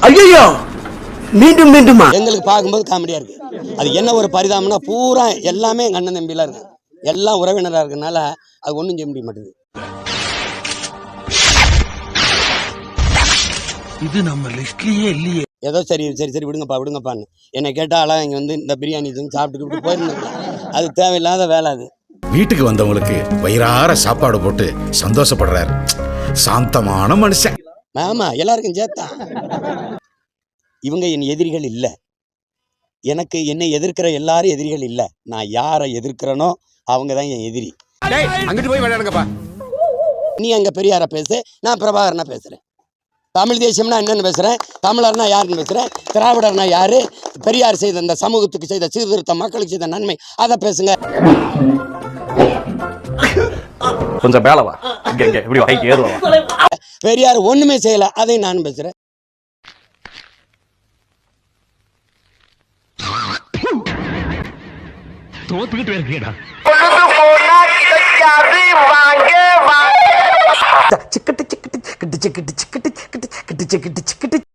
ஐயோ மீண்டும் மீண்டுமா? எங்களுக்கு பார்க்கும்போது காமெடியா இருக்கு. அது என்ன ஒரு பரிதாபம்னா பூரா எல்லாமே எங்க அண்ணன் தம்பிலாம் இருக்கு, எல்லாம் உறவினராக இருக்கனால அது ஒன்றும் செய்ய முடிய மாட்டேங்குது. இது நம்ம லிஸ்ட்லயே இல்லையே. ஏதோ சரி சரி சரி விடுங்கப்பான்னு என்னை கேட்டாலாம் இங்கே வந்து இந்த பிரியாணி சாப்பிட்டுக்கிட்டு போயிருந்தாங்க. அது தேவையில்லாத வேலை. அது வீட்டுக்கு வந்தவங்களுக்கு வயிறார சாப்பாடு போட்டு சந்தோஷப்படுறாரு. சாந்தமான மனுஷன். ஆமா, எல்லாருக்கும் சேர்த்தான். இவங்க என் எதிரிகள் இல்லை. எனக்கு என்னை எதிர்க்கிற எல்லாரும் எதிரிகள் இல்லை. நான் யாரை எதிர்க்கிறேனோ அவங்க தான் என் எதிரி. அங்கிட்டு போய் விளையாடுங்கப்பா. நீ அங்கே பெரியாரை பேசு, நான் பிரபாகரனா பேசுகிறேன். தமிழ் தேசியம்னா என்னென்னு பேசுகிறேன், தமிழர்னா யாருன்னு பேசுகிறேன், திராவிடர்னா யார், பெரியார் செய்த இந்த சமூகத்துக்கு செய்த சீர்திருத்தம், மக்களுக்கு செய்த நன்மை, அதை பேசுங்க. கொஞ்சம் மேலவா, இப்படி வாங்கி ஏறுவா. பெரியார் ஒன்றுமே செய்யலை, அதை நான் பேசுகிறேன். தோத்துக்கிட்டு இருக்கேடா. சிக்கட்டு சிக்கட்டு சிக்கட்டு சிக்கட்டு சிக்கட்டு சிக்கட்டு சிக்கட்டு சிக்கட்டு